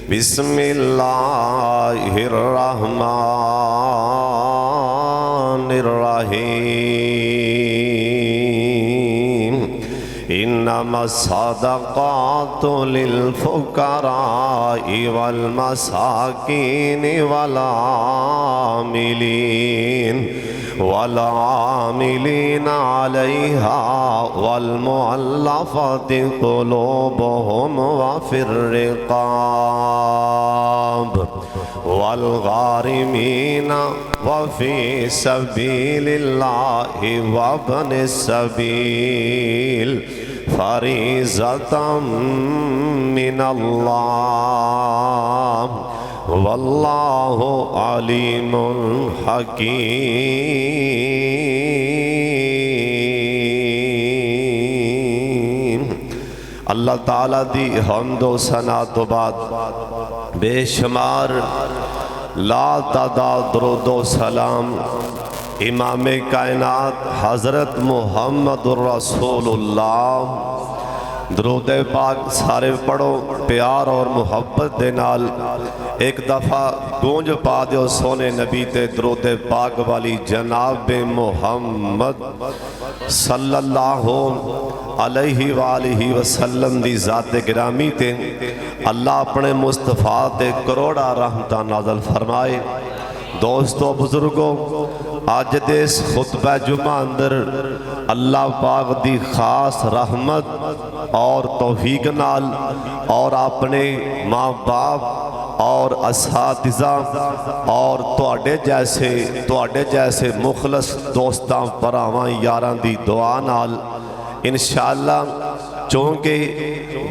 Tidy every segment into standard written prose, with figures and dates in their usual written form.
बिस्मिल्लाहिर्रहमानिर्रहीम। इन्नमस्सदक़ातु लिल्फ़ुक़राइ वल मसाकीनि वल आमिलीन अलैहा वल मुअल्लफ़ति क़ुलूबुहुम व फ़िर रिक़ाब वल गारिमीन व फ़ी सबीलिल्लाहि व इब्निस सबील फ़रीज़तम मिनल्लाह वल्लाहु अलीमुल हकीम। अल्लाह ताला दी हम्दो सना तो बाद बेशुमार ला तादाद दरूदो सलाम इमाम कायनात हज़रत मुहम्मदुर रसूलुल्लाह दरूद पाक सारे पढ़ो प्यार और मुहब्बत दे नाल एक दफ़ा गूंज पा दियो सोने नबी ते दरूद पाक वाली जनाब मुहम्मद सल्लल्लाहु अलैहि वालिहि वसल्लम दी ज़ात गिरामी ते अल्लाह अपने मुस्तफ़ा ते करोड़ा रहमतां नाज़िल फरमाए। दोस्तों बुजुर्गों, अज दे इस खुतबा जुमा अंदर अल्लाह पाक दी खास रहमत और तौफीक नाल और अपने माँ बाप और असातिज़ा और तुहाडे जैसे मुखलस दोस्तां भरावां यारां दी दुआ नाल इंशाअल्लाह, चूँकि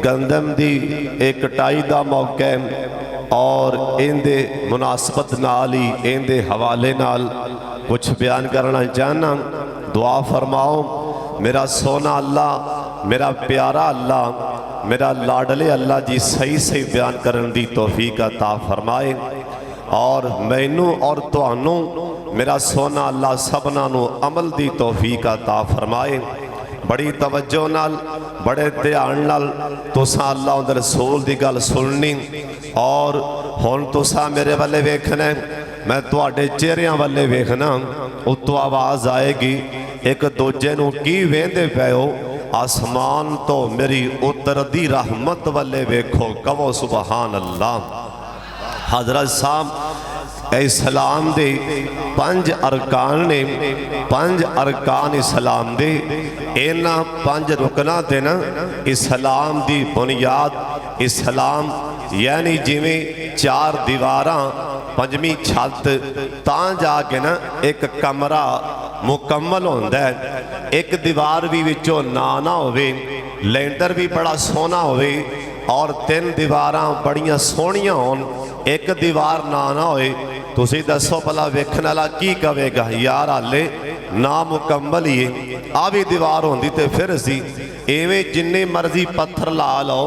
गंदम दी एक कटाई दा मौका है और इंदे मुनासबत नाल ही इंदे हवाले नाल कुछ बयान करना चाहना। दुआ फरमाओ मेरा सोना अल्लाह, मेरा प्यारा अल्लाह, मेरा लाडले अल्लाह जी सही सही बयान करने दी तौफीक अता फरमाए और मैनू और तुहानू मेरा सोना अल्लाह सबना नू अमल दी तौफीक अता फरमाए। बड़ी तवज्जो नाल बड़े ध्यान नाल तुसा अल्लाह दे रसूल दी गल सुननी और हुण तुसा मेरे वाले वेखना, मैं तुहाडे चेहरियां वाले वेखना। उत्तों आवाज़ आएगी, एक दूजे नू की वेंदे पए हो? आसमान तो मेरी उतरदी रहमत वाले वेखो, कहो सुबहान अल्लाह। हज़रत साहब इस्लाम दे 5 अरकान ने, 5 अरकान इस्लाम दे, इन्हां 5 रुकना ते ना इस्लाम दी बुनियाद इस्लाम यानी जिमें 4 दीवारां 5वीं छत तां जाके ना एक कमरा मुकम्मल होंदा है। एक दीवार भी विचों ना होवे, लेंटर भी बड़ा सोहना होवे और 3 दीवारां बड़ियां सोहणियां होन, एक दीवार ना होए, तुसी दसो भला वेखण वाला की कहेगा यार हाले ना मुकम्मल ही है। आ भी दीवार होंदी ते फिर सी इवें जिन्ने मर्जी पत्थर ला लो,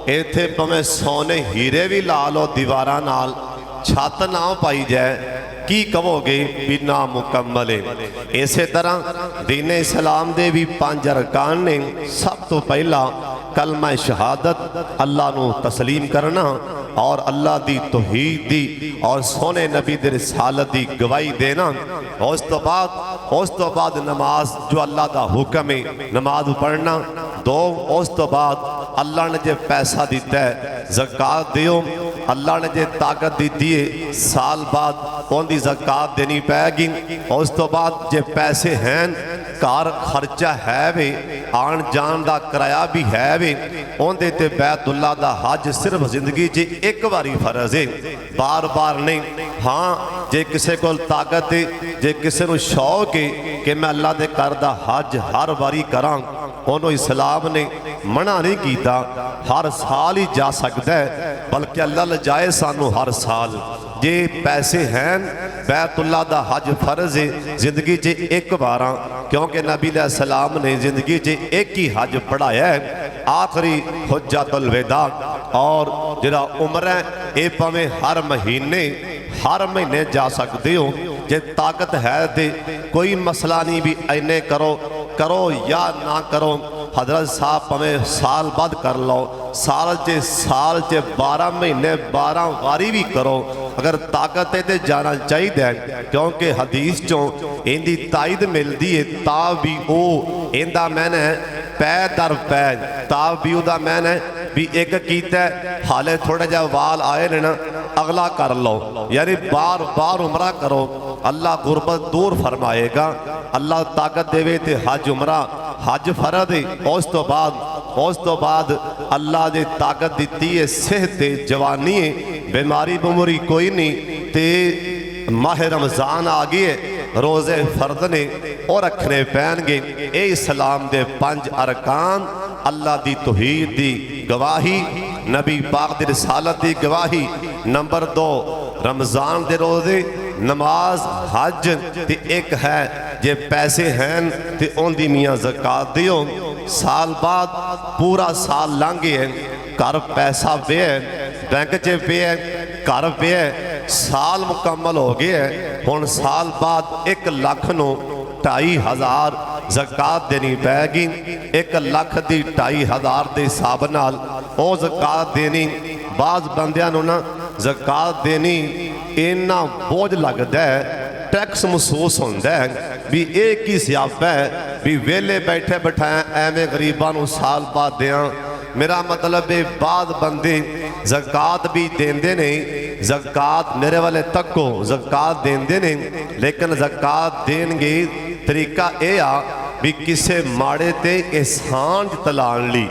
इत्थे भावें सोने हीरे भी ला लो दीवारां नाल, छत ना पाई जाए, की कहोगे भी ना मुकम्मल है। इस तरह दीन इस्लाम दे भी 5 अरकान ने। सब तो पहला कलमा शहादत, अल्लाह नू तस्लीम करना और अल्लाह दी तौहीद दी और सोने नबी दे रिसालत दी गवाही देना। उस तो बाद नमाज जो अल्लाह दा हुक्म है नमाज पढ़ना। 2 उस तो बाद अल्लाह ने जो पैसा दिता है ज़कात दियो, अल्लाह ने जो ताकत दी है साल बाद उनकी ज़कात देनी पैगी। उस तो बाद जो पैसे हैं घर खर्चा है वे, आन जान का किराया भी है वे, उनके ते बैतुल्ला दा हज सिर्फ जिंदगी च एक बारी फर्ज है, बार बार नहीं। हाँ जे किसी को ताकत है, जे किसी को शौक है कि मैं अल्लाह के घर दा हज हर बारी करा, उन्होंने इस्लाम ने मना नहीं किया, हर साल ही जा सकता है, बल्कि अल्लाह लजाए सानू हर साल। जे पैसे हैं बैतुल्ला दा हज फर्ज है जिंदगी च एक बार, क्योंकि नबी सलाम ने जिंदगी च एक ही हज पढ़ाया है, आखिरी हुज्जतुल विदा। और जिहड़ा उम्र है ये भावें हर महीने जा सकते हो, जे ताकत है तो कोई मसला नहीं भी इन्ने करो या ना करो, हजरत साहब भावें साल बाद कर लो, साल च 12 महीने 12 वारी भी करो, अगर ताकत है तो जाना चाहिए, क्योंकि हदीस चों इनकी तायद मिलती है। ता भी वो इंदा मैंने पै दर पै, ता भी उदा मैंने भी एक कीता हाले थोड़ा जा वाल आए ने ना अगला कर लो, यानी बार बार उमरा करो, अल्लाह गुरबत दूर फरमाएगा। अल्लाह ताकत देवे तो हज उमरा, हज फर्ज है, उस तो बाद अल्लाह ने ताकत दी है, सेहत जवानी है, बीमारी बमूरी कोई नहीं, तो माह रमज़ान आ गई है, रोज़े फर्द ने और रखने पैणगे। ये इस्लाम दे 5 अरकान, अल्लाह दी तौहीद दी गवाही, नबी पाक दी रिसालत दी गवाही। नंबर 2 रमज़ान दे रोज़े, नमाज, हज, ते एक है जे पैसे हैं तो उनकी मियाँ ज़कात दियो। साल बाद पूरा साल लंघ गया, घर पैसा पे है, बैंक च पे है, घर पे है, साल मुकम्मल हो गया, हुण साल बाद 1 लाख नूं 2500 ज़कात देनी पैगी। 1 लाख दी 2500 के हिसाब नाल वो ज़कात देनी। बाज़ बंदियां नूं ना ज़कात देनी इन्ना बोझ लगता है, टैक्स महसूस होता है भी एक ही स्यापा है भी वेले बैठे बैठाए एवं गरीबां नूं साल बाद दें। मेरा मतलब है बाद बंदे ज़कात भी देंदे ने, ज़कात मेरे वाले तको ज़कात देंदे ने, लेकिन ज़कात देंगे तरीका यह आ भी किसी माड़े ते एहसान तलाण लई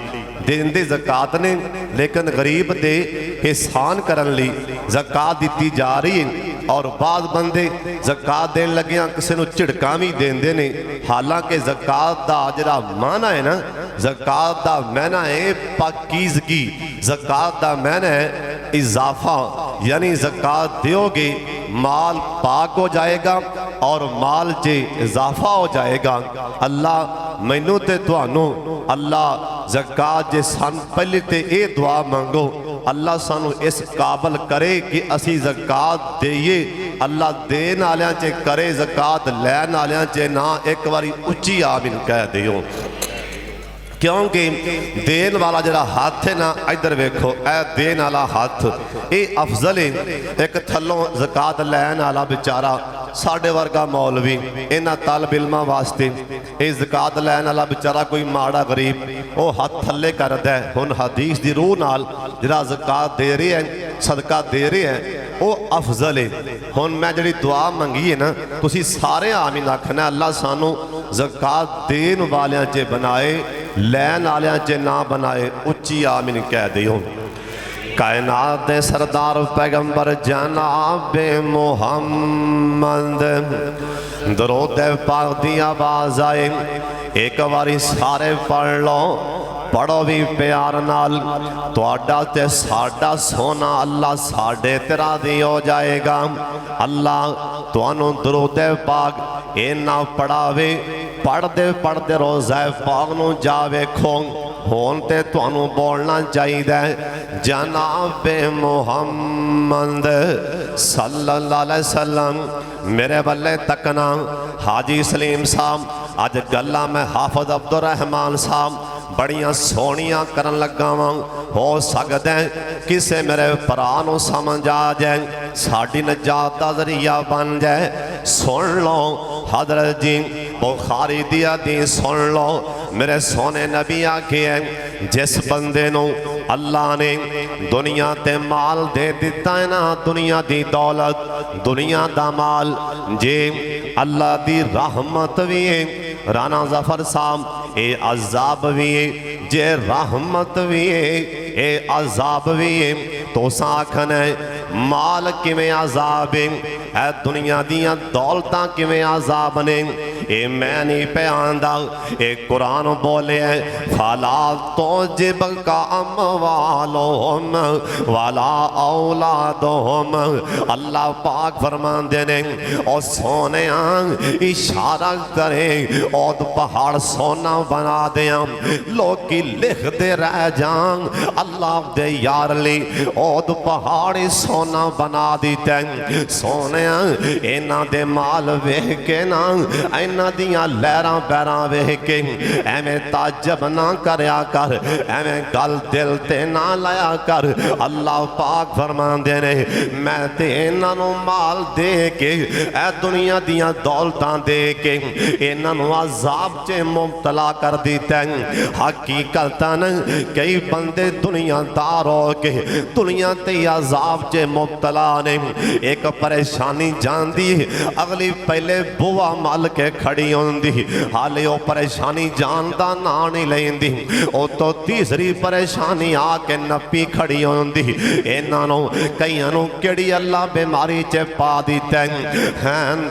देंदे ज़कात ने, लेकिन गरीब दे एहसान करन लई ज़कात दी जा रही है। और बाद बंदे ज़कात देन लगियां किसी नूं झिड़कां भी देंदे ने, हालांकि ज़कात दा जिहड़ा माना है ना, ज़कात दा माना है पाकीज़गी, ज़कात दा माना है इजाफा, यानी ज़कात दोगे माल पाक हो जाएगा और माल च इजाफा हो जाएगा। अल्लाह मैनू ते तुहानू अल्लाह ज़कात जे सन पहले ते ये दुआ मंगो, अल्लाह सानू इस काबल करे कि असी ज़कात देइए। अल्लाह देन वालियां च करे, ज़कात लैन वालियां च ना। एक बारी उच्ची आमीन कह दियो, क्योंकि देन वाला जरा हाथ है ना, इधर वेखो ए देन वाला हाथ ये अफजल है। एक थलों ज़कात लैन वाला बेचारा साढ़े वर्गा मौलवी इन्हां तलब इल्मां वास्ते ये ज़कात लैन वाला बेचारा कोई माड़ा गरीब वो हाथ थले करदा है। हुण हदीस दी रूह नाल जरा ज़कात दे रहे हैं, सदका दे रहे हैं, वो अफजल है। हुण मैं जिहड़ी दुआ मंगी है ना, तुसीं सारे आमीन आखना, अल्लाह सानू ज़कात देन वालियां च बनाए, लैन वालियां च ना बनाए। उच्ची आमीन कह दियो। कायनात दे सरदार पैगंबर जनाबे मुहम्मद दरूद पाक दी आवाज़ आए, एक बारी सारे पढ़ लो, पढ़ो भी प्यार नाल। तुहाडा ते साडा सोना अल्लाह साडे ते राज़ी हो जाएगा। अल्लाह तुहानू दरूद पाक इन्ना पढ़ावे, पढ़ते पढ़ते रोज़ा पाक नूं जा वेखो। हुण ते तुहानू बोलना चाहिए जनाबे मुहम्मद सल्लल्लाहु अलैहि वसल्लम। मेरे बल्ले तकना हाजी सलीम साहब, अज गल्लां मैं हाफिज अब्दुल रहमान साहब बड़ियां सोहणियां करन लगा वां। हो सकदा है किसे मेरे भरा नूं समझ आ जाए, साडी नजात दा ज़रिया बन जाए। सुन लो हज़रत जी बुखारी दी हदीस सुन लो। मेरे सोने नबी आखे हैं, जिस बंदे नूं अल्लाह ने दुनिया ते माल दे दिता है ना, दुनिया दी दौलत, दुनिया दा माल, जे अल्लाह दी रहमत भी है। राना जफर साहब ये अजाब भी है, जे रहमत भी है ये अजाब भी है। तो आखन है माल किवें अजाब है, दुनिया दियां दौलतां किवें अजाब ने, ये मैं नहीं पे आंदा, ये कुरान बोले फला तो जिब का अमवालोम वाला औलादोम। अल्लाह पाक फरमांदे ने और सोने इशारा करे और पहाड़ सोना बना दें, लोग लिखते रह जान अल्लाह दे यार ली और पहाड़ सोना बना दीते। सोने सोने इन्हां दे माल वेख के ना इन्हां दियां लहरां पैरां वेख के एवें ताजब ना करया कर, एवें गल दिल ते ना लाया कर। अल्लाह पाक फरमांदे ने मैं ते इन्हां नूं माल दे के ए दुनिया दियां दौलतां दे के इन्हां नूं अज़ाब च मुबतला कर दिता है। हकीकतन कई बंदे दुनियादार हो के दुनिया ते अज़ाब च मुबतला ने। एक परेशानी जानदी अगली पहले बुआ मल के खड़ी होंदी, हाले वो परेशानी जानदा ना नहीं लेंदी, ओ तो तीसरी परेशानी आके नपी खड़ी होंदी। इन्हां नूं कईयां नूं किहड़ी अल्लाह बीमारी च पा दिता है।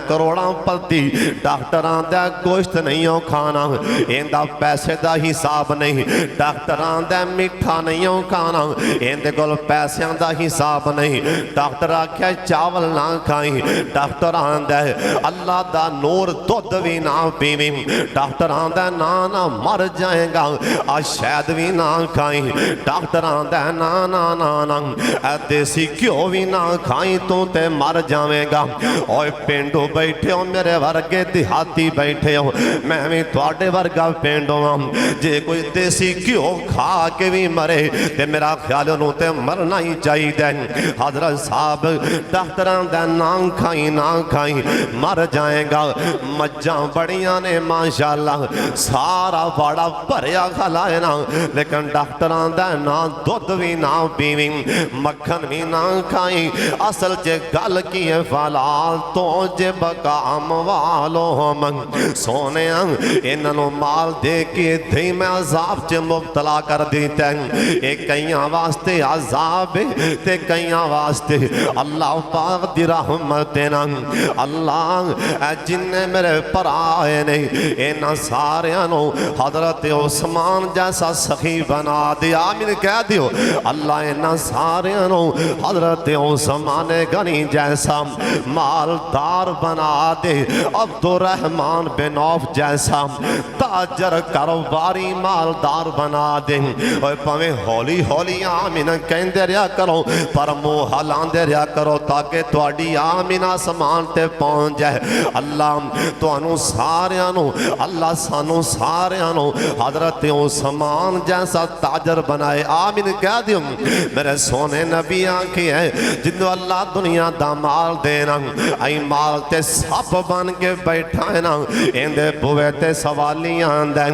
करोड़ां पति डॉक्टरां दा गोश्त नहीं हो खाना, इहदा पैसे दा हिसाब नहीं, डॉक्टरां दा मिठा नहीं हो खाना, इहदे कोल पैसों दा हिसाब नहीं। डॉक्टर आख्या चावल ना खाई, डॉक्टर आंदा अल्लाह दा नूर दुध भी ना पीवी, डॉक्टर आंदा ना ना मर जाएगा, आ शहद भी ना खाई, डॉक्टर आंदा ना ना ना ना देसी घ्यो भी ना खाई तू ते मर जाएगा। और पिंडू बैठे हो मेरे वर्गे देहाती बैठे हो, मैं भी तुहाडे वर्गा पिंडू हाँ। जे कोई देसी घ्यो खा के भी मरे ते मेरा ख्याल उन्होंने ते मरना ही चाहिए। हजरत साहब डॉक्टरां दा ना खाई ना खाई मर जाएगा। मज्जां बड़ियां ने माशाअल्लाह सारा वाड़ा भरिया खलाए ना, लेकिन डॉक्टरां दा ना दुध भी ना पीवी, मक्खन भी ना खाई। असल च गल की है फलाल तो जे बकाम वालो हम सोने इन्हों माल दे के दे मैं अजाब च मुबतला कर दिता है। एक कईयां वास्ते अजाब ते कईयां वास्ते अल्लाह पाक दी रहमत ना। अल्लाह जिन्ने मेरे भरा आए ने इन्हां सारियां नूं हजरत उस्मान जैसा सखी बना दिया। मैंने कह दियो अल्लाह इन्हां सारियां नूं हजरत उस्मान गनी जैसा मालदार बना दे, अब्दुर्रहमान बिन औफ जैसा ताजर कारोबारी मालदार बना दे। और भावें हौली हौली आमीन कहते रहा करो पर मुँह हिलाते रहा करो ताकि तुहाडी आमीन आसमान ते पहुँच जाए। अल्लाह तुहानू सारियां नू अल्लाह सानू सारियां नू हजरत उस्मान जैसा ताजर बनाए। आमीन कह दियो मेरे सोने नबी आखी है जिन्हों अल्लाह दुनिया दा माल देना आई माल ते सप बन के बैठा है ना, इंदे बुए ते सवाली आंदा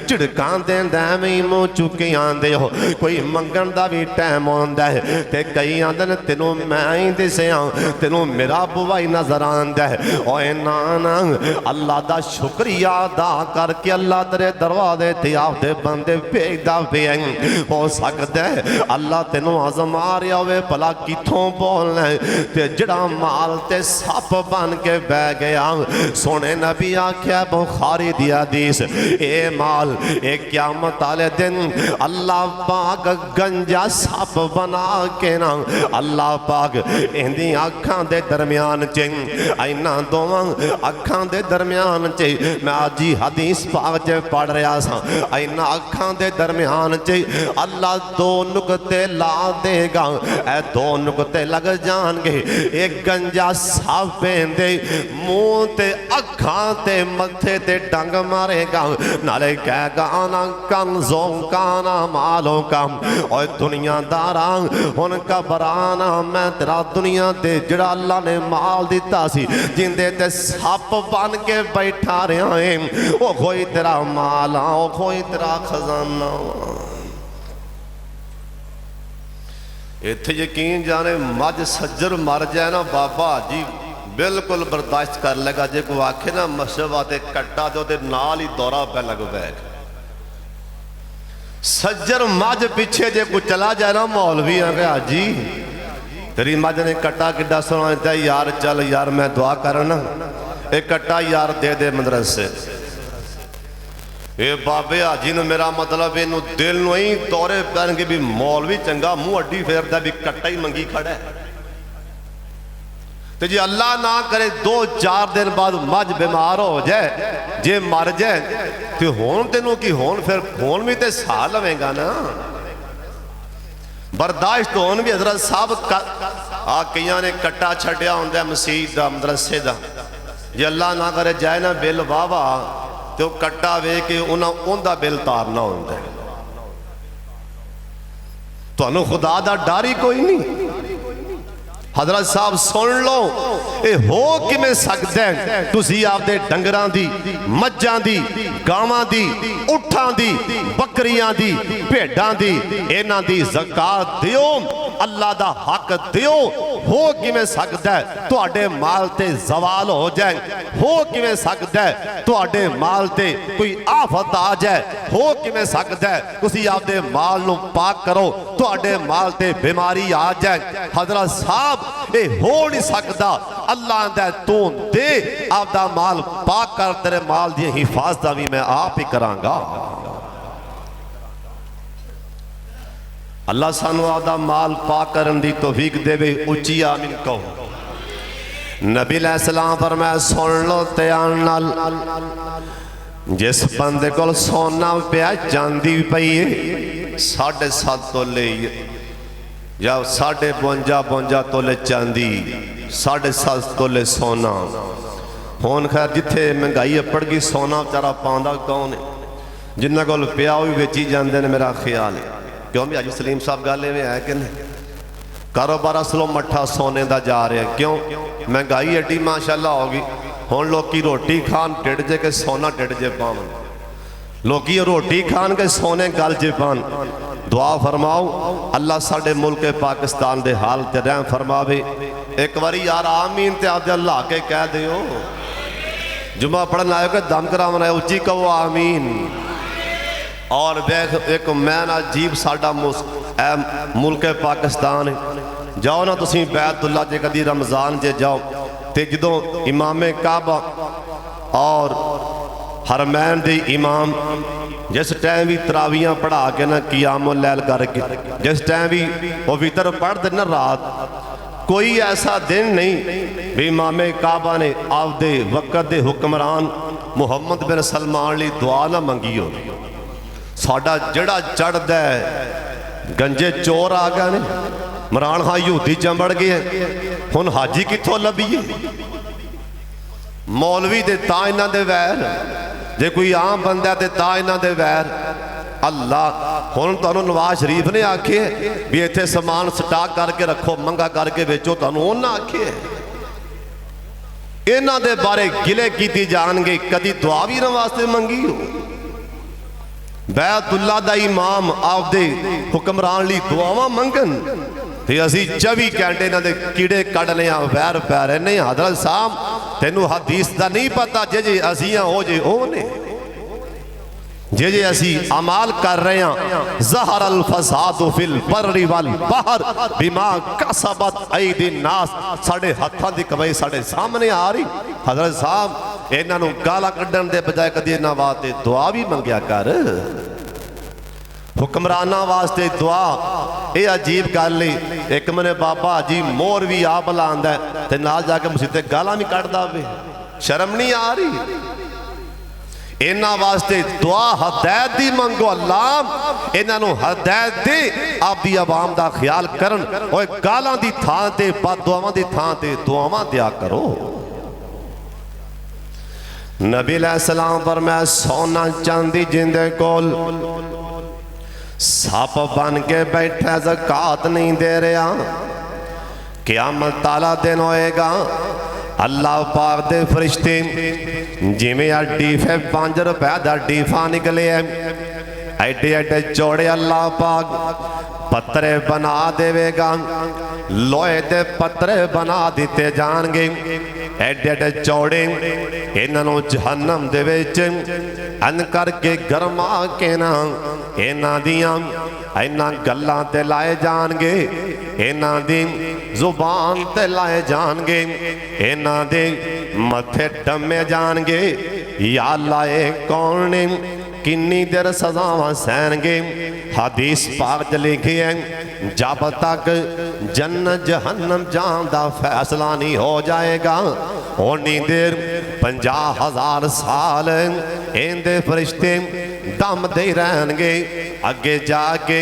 झिड़कां देंदा मैं मुँह चुके आंदे हो। कोई मंगण दा भी टाइम आंदा है ते कई आंदे ने तेनों मैं ही दसिया तेनों मेरा बुआ ही नजर आंदा है। ओए ना ना अल्लाह दा शुक्रिया अदा करके अल्लाह तेरे दरवाजे ते आपदे बंदे भेजदा पिया। हो सकदा है अल्लाह तेनों आजमा रहा होवे भला किथों बोलना है ते जड़ा माल ते सप बन के बह गया। सोने नबी आख्या बुखारी दी हदीस ए माल ए क़यामत वाले दिन अल्लाह पाक गंजा सप बना के ना अल्लाह पाक इहदी अखां दे दरम्यान च इन्हां दोवां अखां दे दरम्यान च मैं आज ही हदीस पाक च पढ़ रहा सा। इन्हां अखां दे दरम्यान च अल्लाह दो नुकते ला देगा। ए दो नुकते लग जाएंगे, एक गंजा सप दे मुंह ते अखां ते मथे ते डंग मारेगा, नाले कहेगा आना कंजों का ना मालों का। और दुनियादारा हुन घबराना मैं तेरा दुनिया ते जड़ा अल्लाह ने माल दिता सी जिंदे ते सप बन के बैठा रहा है वो कोई तेरा माल आ वो कोई तेरा खजाना। इत्थे यकीन जाने मझ सज्जर मर जाए ना बाबा जी बिल्कुल बर्दाश्त कर लेगा। जे कोई आखे ना मशरबा ते कट्टा दो ते नाल ही दौरा पै लग पैगा। सज्जर मझ पिछे जे कोई चला जाए ना मौलवी आ गया जी तेरी मझ ने कट्टा किड्डा सोना दिता यार चल यार मैं दुआ करना एक कट्टा यार दे दे मदरसे। ये बाबे हाजी ने मेरा मतलब इनू दिल नू ही दौरे पैणगे भी मौलवी चंगा मुंह अड्डी फेरदा भी कट्टा ही मंगी खड़ा है। तो जी अल्लाह ना करे 2-4 दिन बाद मझ बीमार हो जाए जे मर जाए तो होन तेनों की होन फिर होन भी तो सहा लवेगा ना। बर्दाश्त होन भी हजरत साहब आ कईयां ने कट्टा छड्डिया हुंदा मसीत दा मदरसे दा जे अल्लाह ना करे जाए ना बिल वाहवा तो कट्टा वेख के उन्दा बिल तारना हुंदा तुहानू खुदा दा डर ही कोई नहीं। हजरत साहब सुन लो ये हो किवें सकदा है तुसीं आपदे डंगरां दी मज्जां दी गावां दी उठां दी बकरियां दी भेडां दी इन्हां दी ज़कात दिओ अल्लाह दा हक दिओ। हो किवें सकदा है तुहाडे माल ते जवाल हो जाए, हो किवें सकदा है तुहाडे माल ते कोई आफत आ जाए, हो किवें सकदा है तुसीं आपदे माल नूं पाक करो तुहाडे माल ते बीमारी आ जाए। हजरत साहब ये हो नहीं सकता। अल्लाह दा तू दे आपदा माल पाक कर, तेरे माल दी हिफाजत भी मैं आप ही करांगा। अल्लाह सानू आपदा माल पाक करन दी तौफीक देवे। उच्ची आमीन कहो। नबी अलैहिस्सलाम फरमाया सुन लो ध्यान नाल, जिस बंदे कोल सोना पिया चांदी पई है 7.5 तोले या 52 तोले चांदी 7.5 तोले सोना। हुण खैर जिथे महंगाई अपड़ गई सोना बेचारा पाउंदा कौन है, जिन्हां कोल पिया वो भी बेची जाते हैं मेरा ख्याल है। क्यों भी अज सलीम साहब गल इवें है कि नहीं, कारोबार असलों मट्ठा सोने का जा रहा है। क्यों महंगाई एडी माशाअल्लाह हो गई। हुण लोकी रोटी खान ढिड जे के सोना ढिड जे पावन, लोकी रोटी खान के सोने गल जे पान। दुआ फरमाओ अल्लाह साडे मुल्क पाकिस्तान दे हाल ते रहम फरमावे। एक बारी यार आमीन ते आपदे अल्लाह के कह दिओ। जुमा पढ़न आयो कि दम करावन आयो, उच्ची कहो आमीन। और वेख एक मैं ना अजीब साडा मुल्क पाकिस्तान जाओ ना तुसीं बैतुल्ला जे कदी रमज़ान जे जाओ तो जो इमामे काबा और हरमैन दे इमाम जिस टाइम भी तरावियां पढ़ा के ना कियामुल लैल करके जिस टाइम भी वो वितर पढ़ते ना रात, कोई ऐसा दिन नहीं भी इमामे काबा ने आपदे वक़्त दे हुक्मरान मुहम्मद बिन सलमान ली दुआ ना मंगी हो। साडा जड़ा चढ़दा है गंजे चोर आ गए ने, इमरान खान यहूदी चंबड़ गए, हुण हाजी कित्थों लभीए? मौलवी दे तां इन्हां दे वैर, जे कोई आम बंदा ते तां इन्हां दे वैर। अल्लाह हुण तुहानूं नवाज शरीफ ने आखे भी इत्थे समान स्टाक करके रखो, मंगा करके बेचो, तुहानूं उन्हां आखे इन्हां दे बारे गिले कीती जाणगे, कदी दुआ भी इन्हां वास्ते मंगी हो? बैतुल्ला दा इमाम आपदे हुक्मरान ली दुआवां मंगन ते असी 24 घंटे इन्हां दे कीड़े कढने आ, वैर पै रहे ने। हजरत साहब तैनू हदीस दा नहीं पता, जे जे असी हो जे ओ ने, जे जे असी अमाल कर रहे हैं। ज़हर अल फसादु फिल बर्रि वल बहर बिमा कसबत ऐदी नास, साडे हत्थां दी कमाई साडे सामने आ रही। हजरत साहब इन्हां नूं गालां कड्ढण दे बजाय कदी इन्हां वास्ते दुआ भी मंगिया कर। हुक्मराना वास्ते दुआ ये अजीब गल है। एक मैंने बाबा जी मोर भी आप लांदा ते नाल जाके मुसीबत गालां भी कढ़दा वे, शर्म नहीं आ रही? इन्हां वास्ते दुआ हदायत दी मंगो, अल्लाह इन्हां नूं हदायत दे, आपदी आवाम दा ख्याल करन। ओए गालां दी थां ते बददुआवां दी थां ते दुआवां दिया करो। नबी अलैहिस्सलाम फरमाया सोना चांदी जिंदे कोल सप बन के बैठा ज़कात नहीं दे रहा, क़यामत ताला दिन होएगा। अल्लाह पाक दे फरिश्ते जिमें डीफे 5 रुपए का डीफा निकले एडे एडे चौड़े अल्लाह पाक पत्रे बना देवेगा, लोहे दे पत्रे बना दिते जाएंगे एडे एडे चौड़े। इन्हों जहन्नम दे विच अन करके गरमा के ना इन्हां दियां इन्हां गल्लां ते लाए जाणगे, इन्हां दी जुबान ते लाए जाणगे, इन्हां दे मथे डमे जाणगे। या अल्लाह ए कौन ने किन्नी देर सजावां सहनगे? हदीस पाक च लिखी है जब तक जन्नत जहन्नम जान दा फैसला नहीं हो जाएगा उन्नी देर 50,000 साल इनदे फरिश्ते दम दे रहेंगे। अगे जाके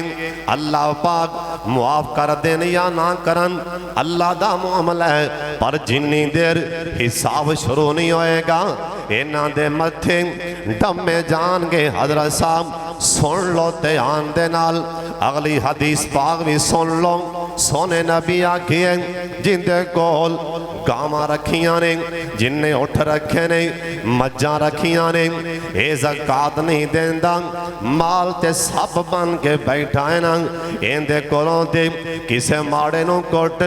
अल्लाह पाक मुआफ कर देन या ना करन अल्लाह दा मामला है। पर जिन्नी देर हिसाब शुरू नहीं होएगा इन्हां दे मथे डमे जाणगे। हजरत साहब सुन लो ध्यान दे नाल अगली हदीस पाक भी सुन लो। सोने नबी आखिए जिंदे कोल गावां रखियां ने, जिन्ने उठ रखे ने, मज्जां रखियां ने, ये ज़कात नहीं देंदा, माल ते सब बन के बैठा है ना। इहदे कोलों ते किसे माड़े नूं कुट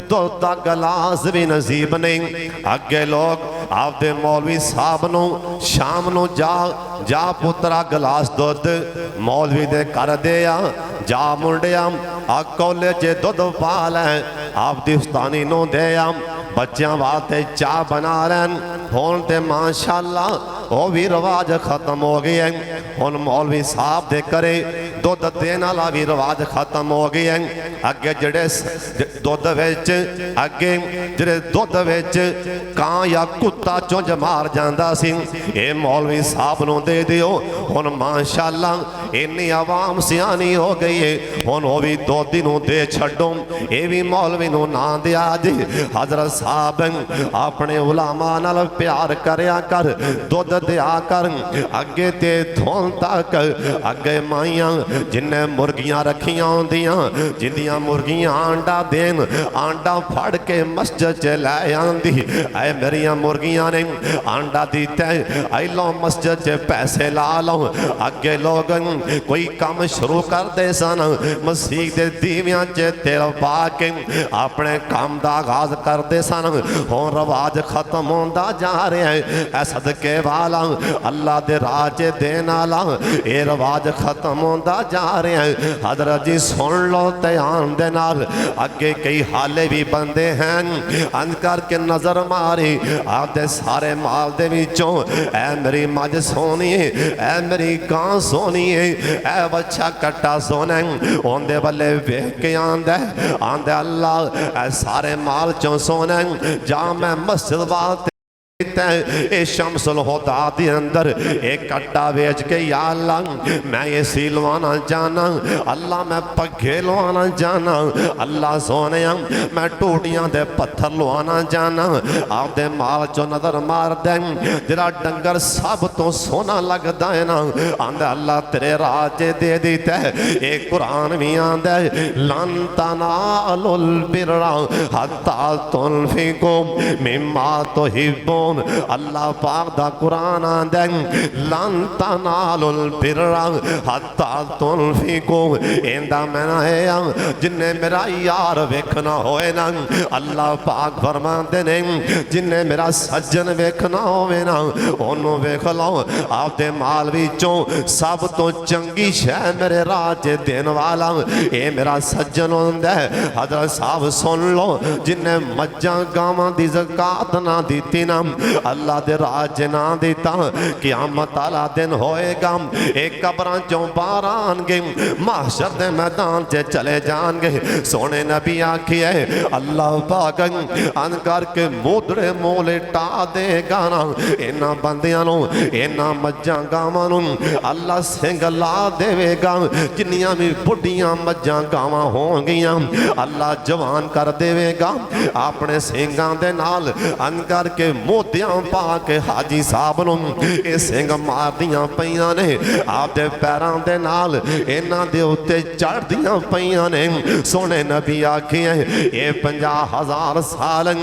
दुध दा गिलास भी नसीब नहीं। अगे लोग आपदे मौलवी साहब नूं शाम नूं जा पुत्रा गिलास दुध मौलवी दे कर दे आ, जा मुंडिया आ कौले च दुध पा लै, आपदी उस्तानी नूं दे आ, बच्चों वास्ते चाह बना रहे हुण ते माशाअल्लाह वो भी रिवाज खत्म हो गया है। हुण मौलवी साहब दे करे दुध देने वाला भी रिवाज खत्म हो गया है। अगे जिहड़े दुध विच अगे जिहड़े दुध विच कां या कुत्ता चुंझ मार जांदा सी, ये मौलवी साहब नूं दे दिओ। हुण माशाअल्लाह इन्नी आवाम सियानी हो गई है, हुण वो भी दुध नूं दे छड्डो, ये भी मौलवी नूं ना दिया जी। हजरत साहब अपने उलामा नाल प्यार करया कर, दुध दिया कर। अगे ते धोन तक अगे माइयां जिन्ने मुर्गियां रखियां होंदियां, जिंदियां मुर्गियां आंडा देन, आंडा फड़ के मस्जिद च लै आंदी, ऐ मेरियां मुर्गियां ने आंडा दीता है, आई लो मस्जिद च पैसे ला लो। अगे लोग कोई काम शुरू करते सन, मसीह दे दीवियां च तेल पा के अपने काम दा आगाज करते सन। हुण रवाज खत्म होंदा जा रहा है। ऐ सदके वाला अल्लाह दे राज देन वाला ये रवाज खत्म होंदा जा रहा है। हजरत जी सुन लो ध्यान दे नाल, अगे कई हाले भी बंदे हैं अंज करके नजर मारी आपदे सारे माल दे विचों ऐ मेरी मझ सोनी है, ऐ मेरी गां सोनी है, ऐ बच्चा कट्टा सोना है, उनदे बल्ले वेख के आंदा अल्लाह ऐ सारे माल चों सोना जा मैं मस्जिद वास्ते शमसुल हुदा दे अंदर एक कट्टा बेच के या अल्लाह मैं ये सिलवाना चाहना, अल्लाह मैं पग्गे लवाना चाहना, अल्लाह सोने मैं टूटियां दे पत्थर लवाना चाहना। आपदे माल चो नजर मार दे जरा डंगर सब तो सोना लगता है ना, आंदा अल्लाह तेरे राज दे दिता है। एक कुरान भी आंदा लन तनालुल बिर्रा हत्ता तुनफिकू मिम्मा तुहिब्बून। अल्लाह पाक दा कुरान आंदा लन तनालुल बिर्रा हत्ता तुनफिकू। इंदा मैना है जिन्ने मेरा यार वेखना होए ना, अल्लाह पाक फरमांदे ने जिन्ने मेरा सज्जन वेखना होवे ना ओनू वेख लो। आपदे माल विचों सब तो चंगी शै मेरे राज देन वाला ये मेरा सज्जन होंदा है। हजरत साहब सुन लो जिन्ने मज्जां गावां दी ज़कात ना दीती ना, अल्लाह दे राज ना दिता, क़यामत वाला दिन होएगा एक कब्रां चों बाहर आणगे, महशर दे मैदान च चले जाणगे। सोने नबी आखिए अल्लाह पाक अन करके मोदड़े मोले टा देगा ना इन्हां बंदियां नूं, इन्हां मज्जां गावां नूं अल्लाह सिंग ला देवेगा। जिन्नियां भी बुढ़ियां मज्जां गावां होणगियां अल्लाह जवान कर देवेगा अपने सिंगां दे नाल। अन करके मोतियां पा के हाजी साहब नूं ये सिंग मारदियां पईयां ने, आपदे पैरां दे नाल इन्हां दे उत्ते चढ़दियां पईयां ने। सोने नबी आखिए ये 50,000 साल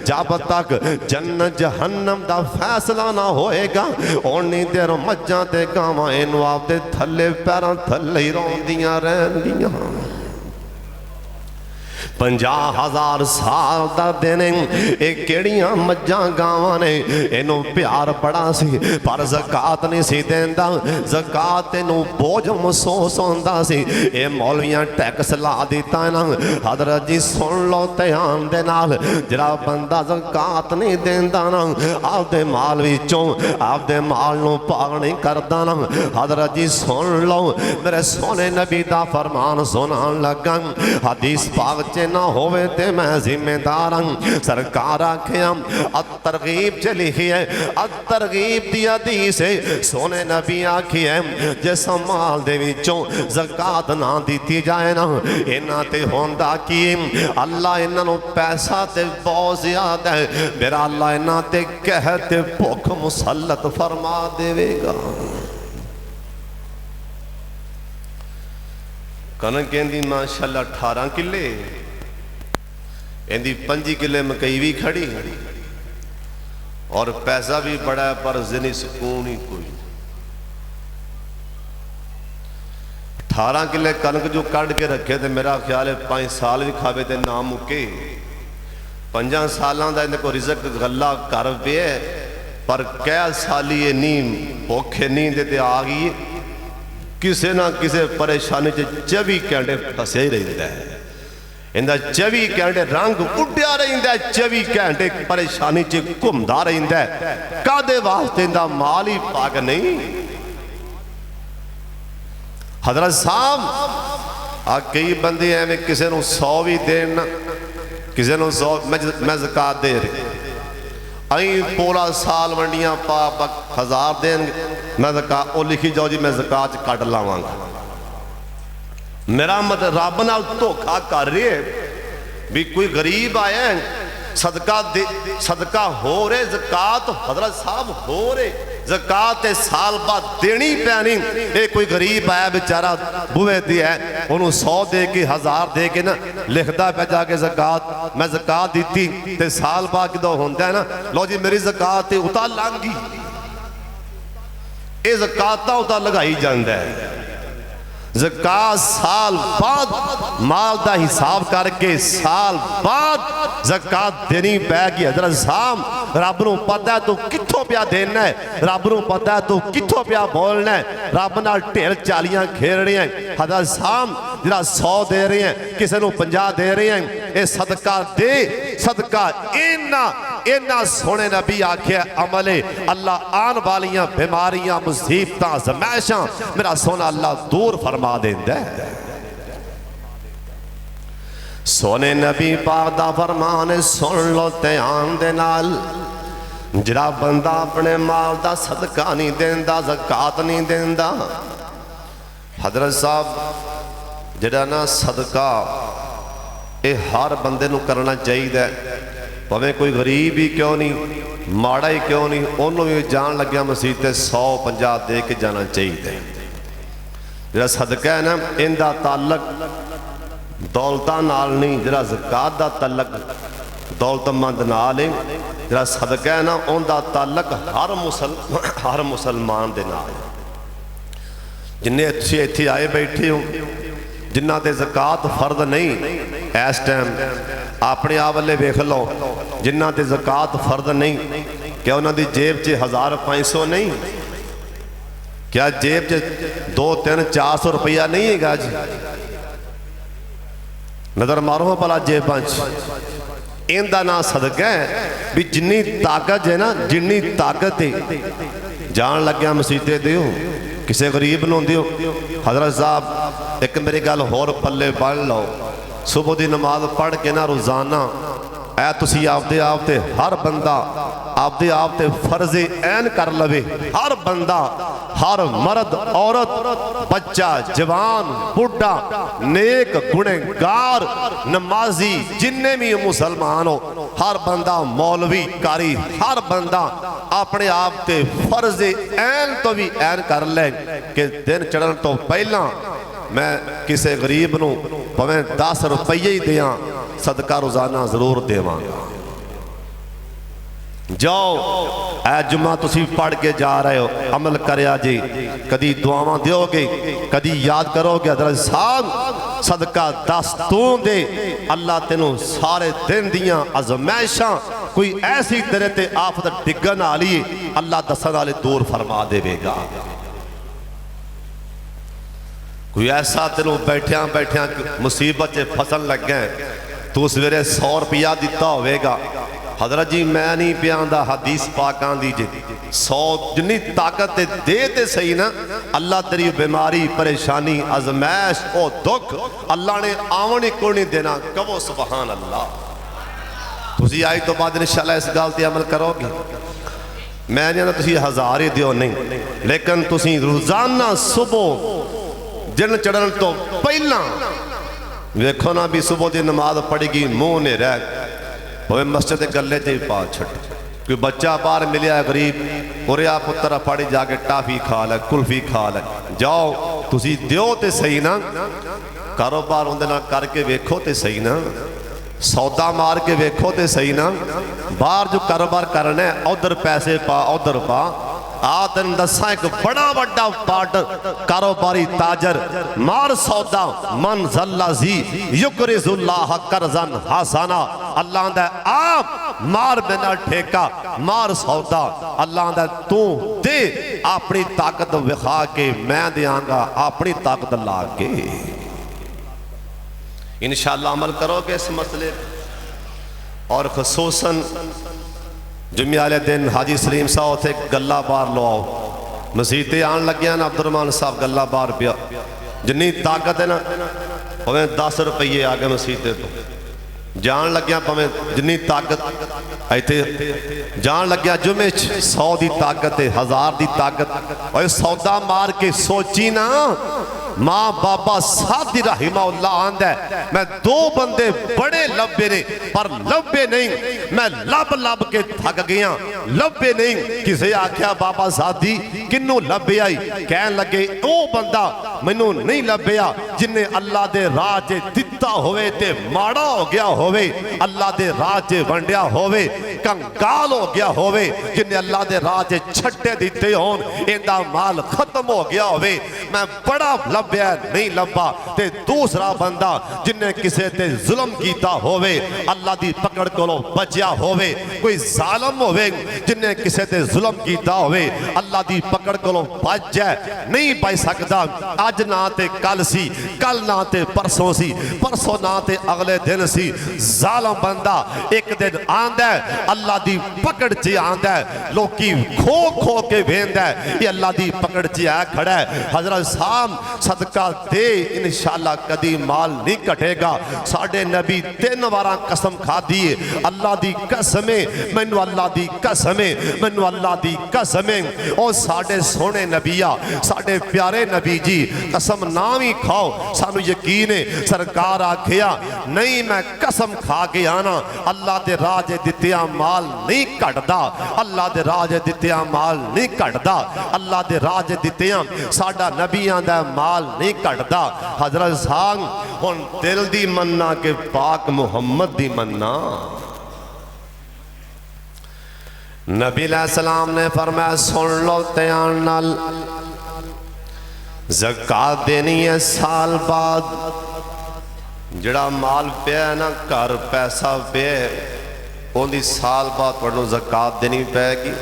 जब तक जन्नत जहन्नम दा फैसला ना होएगा उन्नी देर मज्जां ते गावां इनू आपदे थल्ले पैरां थल्ले ही रौंदियां रहंदियां। 50,000 साल दा दिन ये केड़ियां मज्जां गावां ने, इनू प्यार बड़ा सी पर ज़कात नहीं सी देंदा, ज़कात इनू बोझ महसूस होंदा सी। ये मौलवियां टैक्स ला दिता ना। हजरत जी सुन लो ध्यान दे नाल, जरा बंदा ज़कात नहीं देंदा ना आपदे माल विचों आपदे माल नू पाक नहीं करदा ना। हजरत जी सुन लो मेरे सोने नबी दा फरमान सुनान लगा, हदीस पाक च ना होवे ते मैं जिम्मेदार हूं। सरकार आखिया तरगीब च लिखी है, तरगीब दी हदीस है, सोने नबी आखी है जिस माल दे विचों ज़कात ना दी जाए ना, इन्हां ते होंदा की अल्लाह इन्हां नूं पैसा ते बहुत ज़्यादा है, मेरा अल्लाह इन्हां ते कहते भुख मुसल्लत फरमा देवेगा। कनक कहती माशाअल्लाह 18 किले, इहदी 25 किले मकई भी खड़ी और पैसा भी बड़ा है, पर ज़िनी सुकून ही कोई। 18 किले कनक जो कढ़ के रखे तो मेरा ख्याल है 5 साल भी खावे तो ना मुके। 5 सालों का इन्हें को रिजक गला कर पे, पर कै साली ये नीम भुखे नींद ते आ गई, किसी ना किसी परेशानी च 24 घंटे फसे ही रहता है। इनका 24 घंटे रंग उड्या रहिंदा है, 24 घंटे परेशानी च घूमदा रहिंदा है। कादे वास्ते इनका माल ही पाक नहीं। हजरत साहब आ कई बंदे एवं किसी को 100 भी देन, किसी को 100 मैं ज़कात दे रही, अं पूरा साल मंडियां पा 1000 देन मैं ज़कात, वो लिखी जाओ जी मैं ज़कात कट लावांगा। मेरा मतलब रब नाल धोखा कर रही है भी कोई गरीब आया सदका दे, सदका हो रहे ज़कात हजरत साहब हो रहे, ज़कात साल बाद देनी पैनी। ये कोई गरीब आया बेचारा बुए दी है, उन्होंने 100 दे के 1000 दे के ना लिखता पे जाके ज़कात मैं ज़कात दी ते साल बाद जो होंदा है ना, लो जी मेरी ज़कात उता लंघ गई। ये ज़कात उता लगाई जाता है। ज़कात साल बाद माल का हिसाब करके साल बाद ज़कात देनी पैगी। हज़रत साहब रब नूं पता है तू कित्थों पिया देना है, रब नूं पता है तू कित्थों पिया बोलना है, रब नाल ढेर चालियां खेल रही हैं। हज़रत साहब जिहड़ा 100 दे रहे हैं, किसी नूं 50 दे रहे हैं, ये सदका दे, सदका इन्ना सोने नबी आख्या अमल अल्लाह आन वालियां बीमारियां मुसीबतां ज़मैशां मेरा सोना अल्लाह दूर फरमा देंदा है। सोने नबी पाक दा फरमान सुन लो ध्यान दे नाल, जिहड़ा बंदा अपने माल दा सदका नहीं देंदा, ज़कात नहीं देंदा, हज़रत साहब जिहड़ा ना सदका ये हर बंदे नूं करना चाहिए, भावें कोई गरीब ही क्यों नहीं, माड़ा ही क्यों नहीं, उन्होंने भी जान लग्या मसीह ते 150 दे के जाना चाहिए। जिहड़ा सदका है ना इनका ताल्लक दौलतां नाल नहीं, जिहड़ा ज़कात दा ताल्लक दौलतमंद नाल है, जिहड़ा सदका है ना उनका ताल्लक हर मुसलमान दे नाल। जिन्ने अच्छे इत्थे आए बैठे हो, जिन्हां ते ज़कात फर्द नहीं, इस टाइम अपने आप वाले वेख लो, जिन्हां ते ज़कात फर्द नहीं, क्या उन्होंने जेब च 1500 नहीं, क्या जेब च 200-300-400 रुपया नहीं है जी? नजर मारो भला जेबां च, इनका ना सदका है भी जिन्नी ताकत है ना, जिन्नी ताकत है जान लग्या मसीते दियो, किसी गरीब नूं दियो। हज़रत साहब एक मेरी गल होर पल्ले पढ़ लो, सुबह की नमाज पढ़ के ना रोज़ाना ऐ तुसी आपदे आप ते हर बंदा आपदे आप ते फर्ज़े ऐन कर लवे, हर बंदा, हर मर्द औरत, बच्चा जवान बुढ़ा, नेक गुनेगार नमाजी जिन्ने भी मुसलमान हो, हर बंदा मौलवी कारी, हर बंदा अपने आप ते फर्ज़े ऐन तो भी ऐन कर ले कि दिन चढ़न तो पहला मैं किसी गरीब नूं भावें 10 रुपये ही दियां, सदका रोज़ाना जरूर देवांगा। जाओ ऐ जुम्मा तुसी पढ़ के जा रहे हो, अमल करया जी, कदी दुआवां दोगे, कदी याद करोगे। हज़रत साहब सदका 10 तू दे, अल्लाह तेनों सारे दिन दियां अज़मैशां कोई ऐसी तेरे ते आफत डिगन वाली अल्लाह दसन वाले दूर फरमा देवेगा। कोई ऐसा तेनों बैठिया बैठिया मुसीबत च फसन लगे, तू सवेरे 100 रुपया दिता होगा, हज़रत जी मैं नहीं पियांदा, हदीस पाक आंदी जी सौ जिन्नी ताकत दे सही ना, अल्लाह तेरी बीमारी परेशानी अजमैश ओ दुख अल्लाह ने आवन ही कोई नहीं देना। कहो सुभान अल्लाह। तुसी आज तो बाद इंशाअल्लाह इस गल ते अमल करोगे। मैं नहीं तुसी हज़ार ही दियो नहीं, लेकिन तुसी रोजाना सुबह दिन चढ़न तो पहला वेखो ना भी सुबह की नमाज पड़ेगी, मुँह नेरा भावे मस्जिद के गले च ही पा छड़। कोई बच्चा बाहर मिलिया गरीब उरिया पुत्र फड़ी जाके टाफी खा लै, कुल्फी खा लै। जाओ तुसी दियो तो सही ना, कारोबार उनके नाल करके वेखो तो सही ना, सौदा मार के वेखो तो सही ना। बाहर जो कारोबार करना है उधर पैसे पा उधर पा। आ तेन दसा एक बड़ा बड़ा पार्ट कारोबारी ताजर मार सौदा मन जल्लाजी युकरिजुल्लाह करजन हसना। अल्लाह दा आप मार बिना ठेका मार सौदा। अल्लाह दा तू दे अपनी ताकत विखा के मैं देंगा अपनी ताकत ला के। इंशाअल्लाह अमल करोगे इस मसले और खसूसन जुम्मे वाले दिन हाजी सलीम साहब उथे गल्ला बार लो आओ। मसीत आन लग्या ना अब्दुलरहमान साहब गल्ला बार पिया जिन्नी ताकत है ना भावें 10 रुपये आ गए मसीते तो जान लग्या, भावें जिन्नी ताकत इतने जान लग्या जुम्मे 100 की ताकत है 1000 की ताकत। और सौदा मार के सोची ना माँ बाबा सादी रहिमहुल्लाह आंदा है मैं 2 बंदे बड़े लब्बे ने पर लब्बे नहीं, मैं लब लब के थक गया लब्बे नहीं। किसे आख्या बाबा सादी किन्नू लब्बे आई, कह लगे ओ बंदा मैनू नहीं लब्बिया जिन्हें अल्लाह दे राह च दिता होवे ते माड़ा हो गया होवे, अल्लाह दे राह च वंडिया होवे कंगाल हो गया होवे, जिन्हें अल्लाह दे राह च छट्टे दिते होन इंदा माल खत्म हो गया होवे। मैं बड़ा लब्या नहीं लब्बा। ते दूसरा बंदा जिन्हें किसे ते जुल्म कीता होवे अल्लाह दी पकड़ कोलों बचिया होवे, कोई जालिम होवे जिन्हें किसे ते जुल्म कीता होवे अल्लाह दी पकड़ कोलों बच जाए नहीं बच सकदा। अज ना ते कल सी, कल ना ते परसों सी, परसों ना ते अगले दिन सी। जालिम बंदा एक दिन आंदा है अल्लाह दी पकड़ च आंदा है, लोकी खो खो के वेंदा है ये अल्लाह दी पकड़ च आ खड़ा है। हजरत साहब सदका दे इंशाअल्लाह कदी माल नहीं घटेगा। साडे नबी 3 बार कसम खादी है अल्लाह दी कसम मैनू अल्लाह दी कसम मैनू अल्लाह दी कसम। और साडे सोहने नबिया साडे प्यारे नबी जी कसम ना भी खाओ सानू यकीन है सरकार आखिया नहीं मैं कसम खा के आना अल्लाह दे राह च दित्तिया माल नहीं घटदा, अल्लाह दे राह च दित्तिया माल नहीं घटदा, अल्लाह दे राह च दित्तिया साडा नबियां दा माल नहीं घटदा। हजरत साहब हुण दिल दी मन्ना के पाक मुहम्मद दी मन्ना। नबी अलैहिस्सलाम ने फरमाया सुन लो ध्यान नाल ज़कात देनी है साल बाद। जड़ा माल पिया ना घर पैसा पिया उनकी साल बाद तुहानू ज़कात देनी पैगी।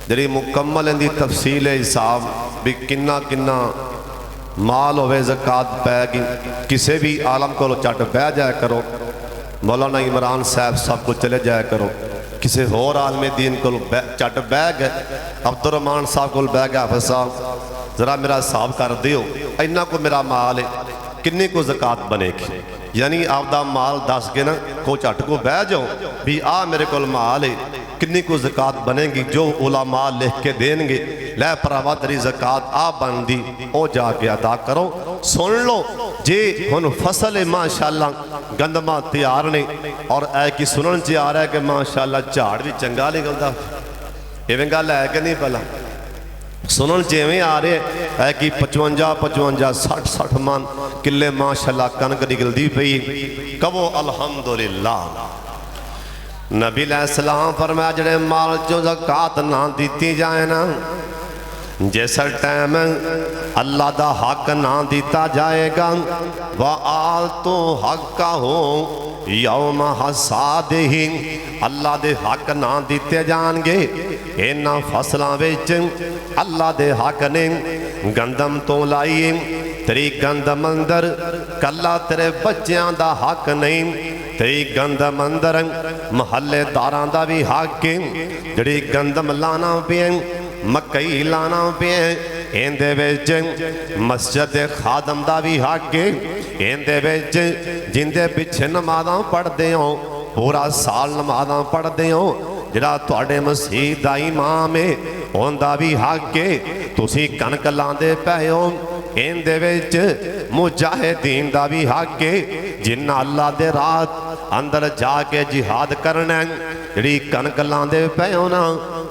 जी मुकम्मल इनकी तफसील है हिसाब भी किन्ना किन्ना माल होवे ज़कात पैगी। किसी भी आलम को झट बह जाया करो, मौलाना इमरान साहब सब को चले जाया करो, किसी होर आलमे दीन को झट बह गए अब्दुलरहमान साहब को बह गया हाफिज़ साहब जरा मेरा हिसाब कर दियो इन्ना को मेरा माल है किन्नी को ज़कात बनेगी। यानी आपदा माल दस के ना को झट को बह जाओ भी आ मेरे को माल है किन्नी को ज़कात बनेगी। जो उलमा लिख के देंगे लै भरावा तेरी ज़कात आ बनती ओ जाके अदा करो। सुन लो जे हुण फसल है माशाअल्लाह गंदमा तैयार ने और ऐ कि सुनन च आ रहा है कि माशाअल्लाह झाड़ भी चंगा निकलता। इवें गल है कि नहीं भला सुनन जिमें आ रहे है कि 55 60 मन किले माशाअल्लाह कनक निकलती पई। कहो अल्हम्दुलिल्लाह। नबी अलैहिस्सलाम फरमाया जड़े माल चो ज़कात ना दी जाए ना जिस टाइम अल्लाह दा हक ना दिता जाएगा व आल तो हक का हो यौम हसाद ही अल्लाह दे हक ना दिते जाएंगे। इन्हां फसलों विच अल्लाह दे हक ने गंदम तो लाई तेरी गंदम अंदर कला तेरे बच्चों दा हक नहीं तेरी गंदम अंदर महल्लेदारां दा भी हक है, जिहड़ी गंदम लाना पे मकई लाना पे इहदे विच मस्जिद दे खादम दा भी हक है, इहदे विच जिंदे पिछे नमाज़ां पढ़दे हो पूरा साल नमाज़ां पढ़दे हो, जिहड़ा तुहाडे मसीह दा इमाम है उहदा भी हक है। तुसीं कणक लांदे पए हो इहदे विच मुजाहिदीन दा भी हक है, जिन्ना अल्लाह दे राह अंदर जाके जिहाद करना, जिहड़ी कणक लांदे पए हो ना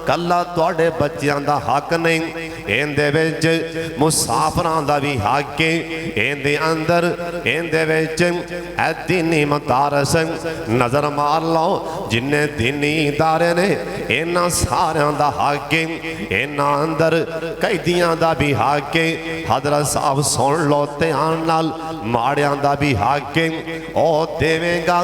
कल्ला तुहाडे बच्चियां दा हक नहीं, इहदे विच मुसाफरां दा भी हक है, इहदे अंदर इहदे विच दीनी मदारस नज़र मार लो, जिन्ने दीनी इदारे ने इन्हां सारियां दा हक है, इन्हां अंदर कैदियां दा भी हक है। हज़रत साहब सुन लो ध्यान नाल, माड़ियां दा भी हक है, ओ देवेगा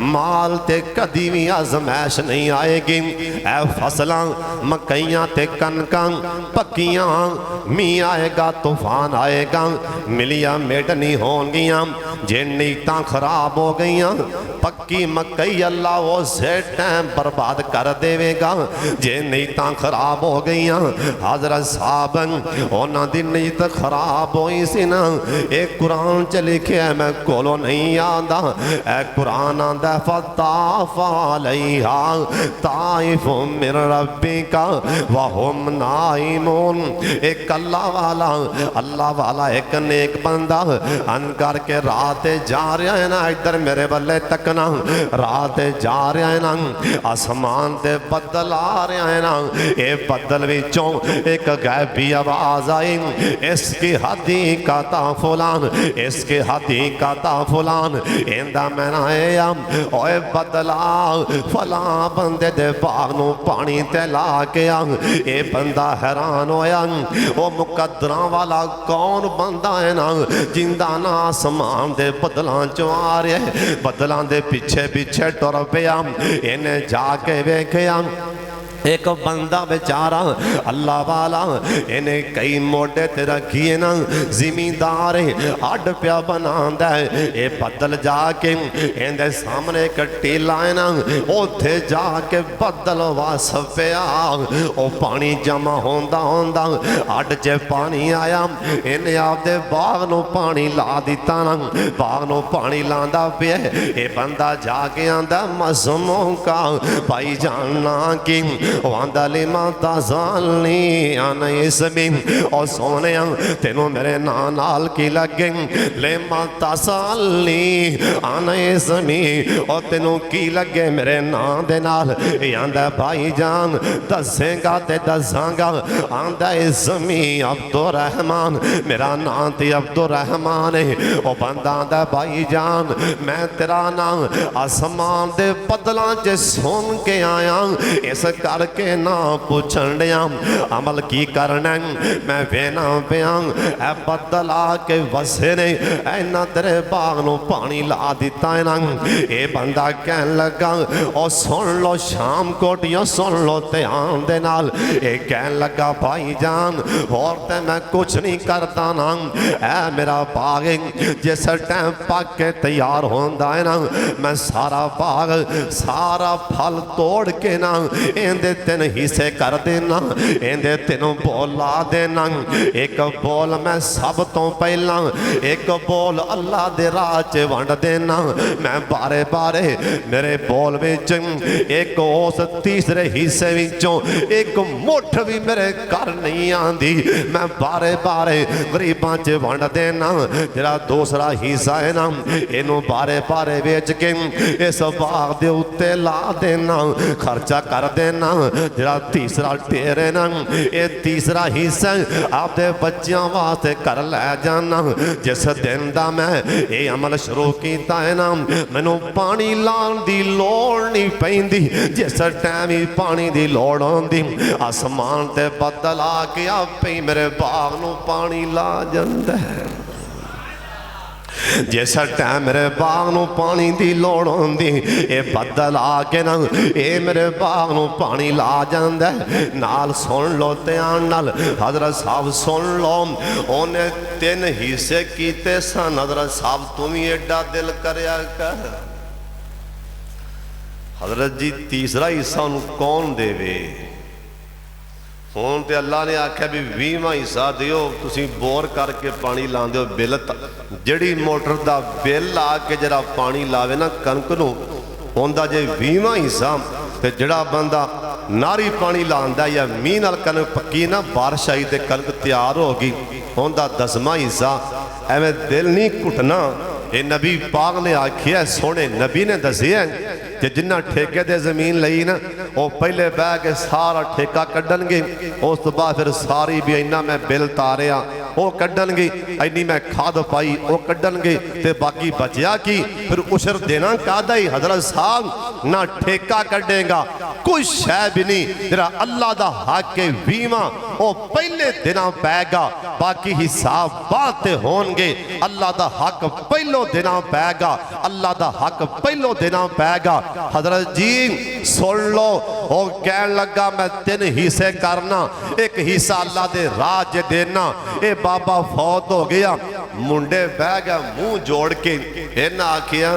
माल ते कदी भी आजमैश नहीं आएगी। ऐ फसलां मकइयां ते कनकां पक्कियां, मींह आएगा तूफान आएगा मिलिया मेड नहीं होंगियां, जे नीयतां खराब हो गईयां पक्की मकई अल्लाह उसे टाइम बर्बाद कर देवेगा, जे नीयतां खराब हो गईयां। हज़रत साहब उन्हां दी नीयत खराब होई सी ना, एक कुरान च लिखिया मैं कोलों नहीं आंदा, ए कुरान आंदा फताफ अलैहा ताइफ मिन रब्बिका वहुम नाइमून। एक अल्लाह वाला एक नेक बंदा अन करके रात जा रहा है ना, इधर मेरे बल्ले तकना, रात जा रहा है ना, आसमान ते बदल आ रहा है ना, ये बदल विचों एक गैबी आवाज आई, इसकी हदीकता फुलान, इसके हदीकता फुलान, इंदा मैं आया ओए बदला फला बंदे दे बाग नूं पानी ते ला के आ। ये बंदा हैरान होया, वो मुकद्दरां वाला कौन बंदा है ना जिंदा ना आसमान दे बदलां चों आ रहा है, बदलां दे पिछे पिछे टुर पिया। इन्हें जाके वेखिया एक बंदा बेचारा अल्लाह वाला, इन्हें कई मोटे ते रखिए ना, जिमीदार हड पिया बनांदा है। ये बदल जाके इहदे सामने एक टीला है ना, उत्थे जाके बदल वस पिया, ओ पानी जमा होंदा होंदा हड च पानी आया, इन्हें आपदे बाग नूं पानी ला दिता ना, बाग नूं पानी लांदा पिया। ये बंदा जाके आंदा मज़मू का भाई जानना कि वांदली माता जालनी आना इसमी, और सोने तेनों मेरे नाल की लगे, ले माता सालनी आना इसमी, और तेनों की लगे मेरे नाम दे नाल। आंदा भाई जान दसेगा ते दसांगा, आंदा इसमी अब्दुल रहमान, मेरा नाम ते अब्दुल रहमान है। ओ बंदा आंदा भाई जान मैं तेरा नाम आसमान दे बदलां च सुन के आया, इस करके ना पूछण दिया अमल की करना, मैं वेना पिया ए बदल आके वसे ने, इन्ना तेरे बाग नूं पानी ला दिता है ना। ये बंदा कहन लगा और सुन लो शाम कोटियों सुन लो ध्यान दे नाल, ये कहन लगा भाई जान और ते मैं कुछ नहीं करता ना, ऐ मेरा बाग जिस टाइम पक के तैयार होंदा है ना, मैं सारा बाग सारा फल तोड़ के ना इहदे तीन हिस्से कर देना, इहदे तीनों बोल ला देना। एक बोल मैं सब तो पहला एक बोल अल्लाह दे राह च वंड देना, मैं बारे बारे मेरे बोल विच एक उस तीसरे हिस्से विचों एक मुठ भी मेरे घर नहीं आंदी, मैं बारे बारे गरीबां च वंड देना। जिहड़ा दूसरा हिस्सा है ना इनू बारे बारे बेच के इस बाग दे उत्ते ला देना, खर्चा कर देना। जिहड़ा तीसरा ढेर है ना ये तीसरा हिस्सा आपदे बच्चों वास्ते कर लै जाना। जिस दिन दा मैं ये अमल शुरू किया है ना मैनू पानी लाने की लोड़ नहीं पैंदी, जिस टाइम ही पानी की लोड़ आउंदी आसमान ते बदल आके आपे मेरे बाग नूं पानी ला जांदा है। जिस टाइम मेरे बाग नूं पानी की लोड़ आउंदी ये बदल आके ना ये मेरे बाग नूं पानी ला जांदा है। नाल सुन लो ध्यान नाल हज़रत साहब सुन लो, उन्हें 3 हिस्से कीते सन। हज़रत साहब तू भी एडा दिल करया कर हजरत जी तीसरा हिस्सा उन्होंने कौन देवे? ਹੁਣ ਤੇ ਅੱਲਾ ਨੇ ਆਖਿਆ ਵੀ 20ਵਾਂ ਹਿੱਸਾ ਦਿਓ, ਤੁਸੀਂ ਬੋਰ ਕਰਕੇ ਪਾਣੀ ਲਾਉਂਦੇ ਹੋ, ਬਿੱਲ ਜਿਹੜੀ ਮੋਟਰ ਦਾ ਬਿੱਲ ਆ ਕੇ ਜਿਹੜਾ ਪਾਣੀ ਲਾਵੇ ਨਾ ਕਣਕ ਨੂੰ, ਉਹਦਾ ਜੇ 20ਵਾਂ ਹਿੱਸਾ, ਤੇ ਜਿਹੜਾ ਬੰਦਾ ਨਾਰੀ ਪਾਣੀ ਲਾਉਂਦਾ ਜਾਂ ਮੀਂਹ ਨਾਲ ਕਣਕ ਪੱਕੀ ਨਾ, ਬਾਰਿਸ਼ ਆਈ ਤੇ ਕਣਕ ਤਿਆਰ ਹੋ ਗਈ, ਉਹਦਾ 10ਵਾਂ ਹਿੱਸਾ। ਐਵੇਂ ਦਿਲ ਨਹੀਂ ਘੁੱਟਣਾ। ਇਹ ਨਬੀ ਪਾਕ ਨੇ ਆਖਿਆ, ਸੋਹਣੇ ਨਬੀ ਨੇ ਦੱਸਿਆ कि जिन्ना ठेके ते जमीन लई ना, वो पहले बह के सारा ठेका कड्डणगे, उस तो बाद फिर सारी भी इन्ना मैं बिल तारिया वो कड्डणगे, इन्नी मैं खाद पाई वो कड्डणगे, ते बाकी बचिया की फिर उशर देना कादा ही। हजरत साहब ना ठेका कड्डेगा कोई शै भी नहीं, तेरा अल्लाह दा हक है 20वां वो पहले देना पैगा, बाकी हिसाब बाद ते होणगे। अल्लाह दा हक पहलो देना पैगा, अल्लाह दा हक पहलो देना पैगा। हजरत जी सुन लो, वो कहन लगा मैं 3 हिस्से करना, एक हिस्सा अल्लाह दे राज देना। ये बाबा फौत हो गया, मुंडे बह गया मुंह जोड़ के, इन्हें आखिया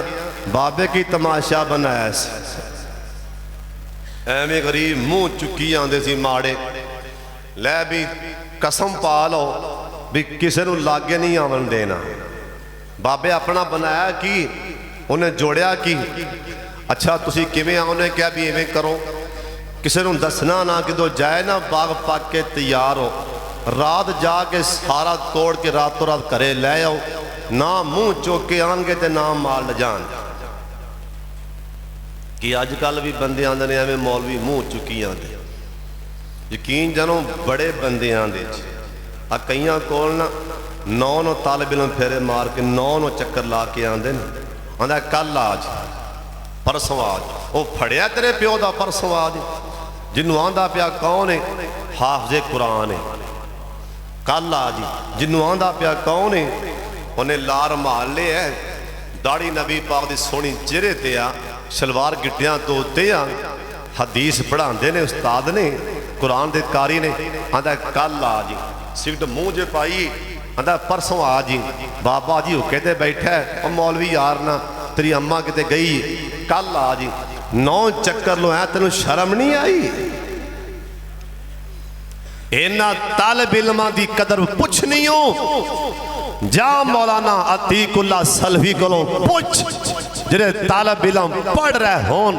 बाबे की तमाशा बनाया, एवें गरीब मुंह चुकी आते सी माड़े, लै भी कसम पा लो भी किसी नूं लागे नहीं आवन देना। बाबे अपना बनाया कि उन्हें जोड़िया कि अच्छा तुसी किवें आओ, उन्हें कहा भी इवें करो, किसी नूं दसना ना, किदों जाए ना, बाग पक के तैयार हो, रात जाके सारा तोड़ के रातों रात घरे लै आओ, ना मुँह चुक के आएंगे तो ना माल ल जान। कि अजकल भी बंदे आंदे ने एवें मौलवी मुँह चुकी आते, यकीन जानो बड़े बंदे आंदे आ, कईयां कोल ना 9 तालिब इल्म फेरे मार के 9 चक्कर ला के आंदे ने, आंदा कल आज परसों आज, वो फड़िया तेरे प्यो का परसों आज, जिन्हों आंदा पिया कौन है, हाफजे कुरान है, कल आज जिन्हों आंदा पिया कौन है, उन्हें लार मार ले है, दाढ़ी नबी पाक दी सोहनी चेहरे ते आ, शलवार गिट्टियां तो उत्ते आ, हदीस पढ़ाते ने उस्ताद ने, कुरान दे कारी ने, आंदा कल आज सिगट मूँह जे पाई, आंदा परसों आज ही बाबा जी हुक्के ते बैठा है, मौलवी यार ना तेरी अम्मा किते गई कल आज ही 9 चक्कर लो है, तेन शर्म नहीं आई? इन्हां तालिब इल्मां दी कदर पुछ नहीं हो, जा मौलाना अतीकुल्ला सलवी कोलों पुछ, जिहड़े तालिब इल्म पढ़ रहे होन,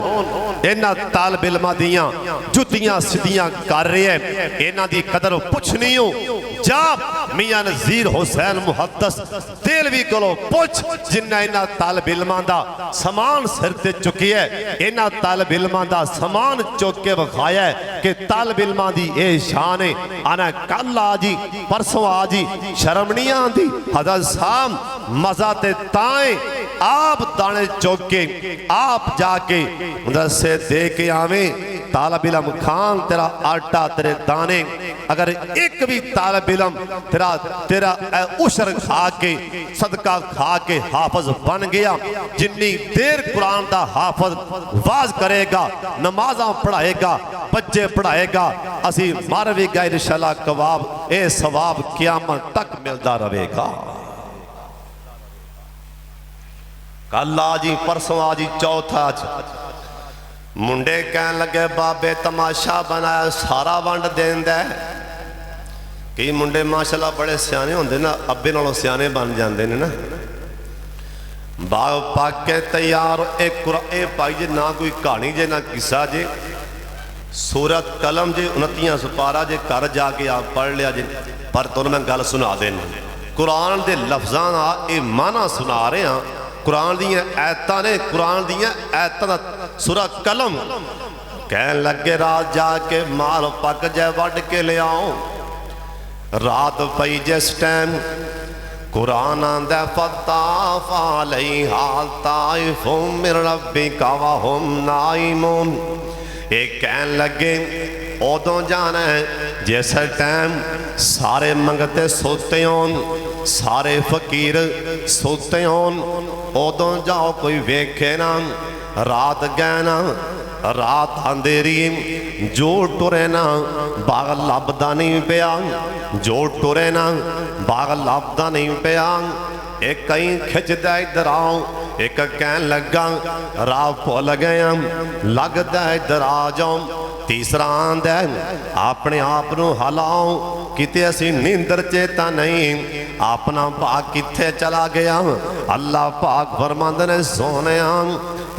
इन्हां तालिब इल्मां दियां जुतियां सिद्धियां कर रहे हैं, इन्हां दी कदर पुछ नहीं हो। जा मियां नज़ीर हुसैन मुहद्दस देलवी कोलों पुछ, जिन्ना इन्हां तालिब इल्मां दा समान सिर ते चुकिया है, इन्हां तालिब इल्मां दा समान चुक के विखाया है कि तालिब इल्मां दी ये शान है। आना कल आज ही परसों आज ही, शर्म नहीं आती? हज़रत साहब मजा ते ताए आप दाने चुक के आप जाके मदरसे दे के आवे, तालिब इल्म खान तेरा आटा तेरे दाने, अगर एक भी तालिब इल्म तेरा तेरा उशर खा के सदका खा के हाफज बन गया, जिन्नी देर कुरान दा हाफज वाज करेगा, नमाजा पढ़ाएगा, बच्चे पढ़ाएगा, असी मर भी गए इंशाअल्लाह कबाब, ए सवाब क़यामत तक मिलता रहेगा। कल आज ही परसों आज ही चौथा आज, मुंडे कहन लगे बाबे तमाशा बनाया सारा वंड देंदा है। कई मुंडे माशाल्लाह बड़े सियाने होंदे ना, अब्बे नालों सियाने बन जाते हैं ना। बाग पक के तैयार ए पाई जे ना कोई कहानी जे ना किस्सा जे, सूरत कलम जे 29 सुपारा जे घर जाके आप पढ़ लिया जे, पर तुहानूं मैं गल सुना देना, कुरान के लफ्ज़ां दा ये माना सुना रहे हैं, कुरान दियाँ आयतां ने, कुरान दियाँ आयतां दा सूरा कलम। कहन लगे रात जाके माल पक जाए वढ़ के ले आओ, रात पई जिस टाइम कुरान आंदा फताफ अलैहा ताइफुम मिन रब्बिका व हुम नाइमून। ये कहन लगे उदों जाना है जिस टाइम सारे मंगते सोते होन, सारे फकीर सोते होन, उदों जाओ कोई वेखे ना, रात गए ना, रात अंधेरी, जो टुरे ना बाग लभदा नहीं पिया, जो टुरे ना बाग लभदा नहीं पिया। एक कहीं खिंचदा इधर आओ, एक कहन लगा राह भुल गया लगदा इधर आ जाओ। तीसरा आंदा अपने आप नूं हलाओ किते असी नींदर चेता नहीं अपना भाग किथे चला गया। अल्लाह पाक फरमांदे ने सोनिया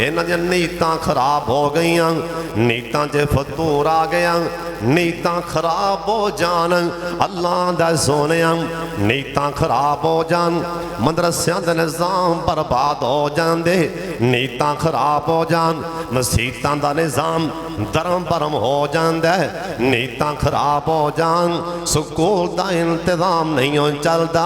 इन्हां दी नीतां खराब हो गईयां, नीतां च फतूर आ गया, नीतां खराब हो जान। अल्लाह दा सोनिया नीतां खराब हो जान, मदरसियां दे निज़ाम बर्बाद हो जांदे, नीतां खराब हो जान, मसीतां दा निज़ाम धर्म भरम हो जाता है, नीतां खराब हो जान, स्कूल का इंतजाम नहीं हो चलता,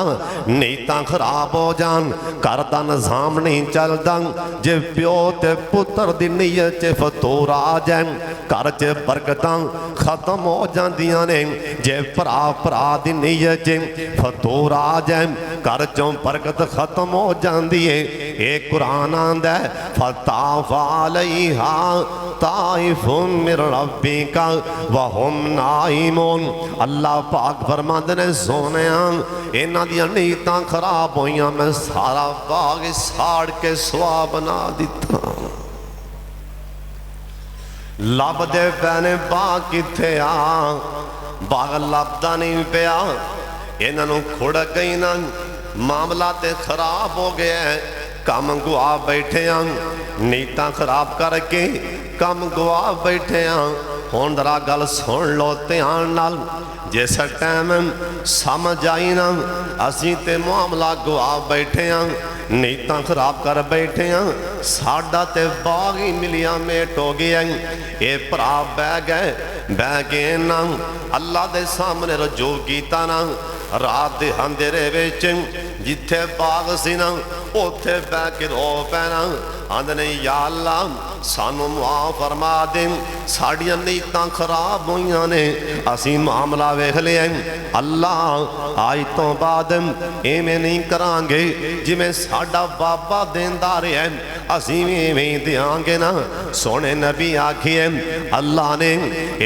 नीतां खराब हो जान, घर का निज़ाम नहीं चलता। जे प्यो ते पुत्र दी नीयत च फतूर आ जाए घर च बरकतां खत्म हो जांदियां ने। जे भरा भरा दी नीयत च फतूर आ जाए घर चों बरकत खत्म हो जाती है। ये कुरान आंदा है फताफ अलैहा ताइफुम मिर रब्बिका व हुम नाइमून। अल्लाह पाक फरमांदे ने सोनिया इन्हां दी नीतां खराब होईयां, मैं सारा बाग साड़ के सुआ बना दिता। लभदे पैने बाग किथे आ, बाग लभदा नहीं पिया, इन्हां नूं खुड़ गई ना, मामला ते खराब हो गया है, कम गुआ बैठे हैं, नीतां खराब करके कम गुआ बैठे हैं। हुण जरा गल सुन लो ध्यान नाल, जिस टाइम समझ आई ना असीं ते मामला गुआ बैठे हैं, नीतां खराब कर बैठे हैं, साडा ते बाग ही मिलिया मेट हो गया। ये भरा बह गए ना अल्लाह दे सामने रजू कीता ना, रात दे अंधेरे विच जिथे बाग सी ना उत्थे बह के रो पैना, आंदे ने या अल्लाह सानू माफ फरमा दे, साड़ियां नीतां खराब होईयां ने, असी मामला वेख लिया। अल्लाह आज तो बाद इवें नहीं करांगे, जिवें साडा बाबा देंदा रहा असी भी इवें देंगे ना। सोने नबी आखिए अल्लाह ने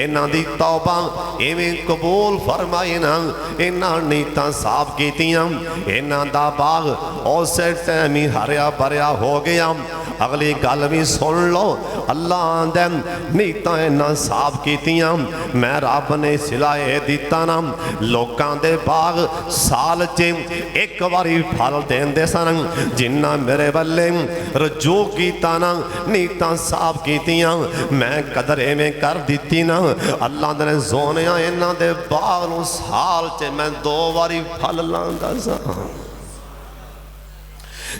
इन्हां दी तौबा इवें कबूल फरमाई ना, इन्हां नीतां साफ कीतियां, इन्हां दा बाग उस टाइम ही हरिया भरिया हो गया। अगली गल भी सुन लो, अल्लाह आंदा नीतां इन्हां साफ कीतियां, मैं रब ने सिलाए दिता ना, लोकां दे बाग साल च एक बारी फल देंदे सन, जिन्ना मेरे बल्ले रजू कीता ना, नीतां साफ कीतियां, मैं कदर इवें कर दिती ना। अल्लाह ने सोनिया इन्हां दे बाग नूं साल च मैं 2 बारी फल लांदा सा।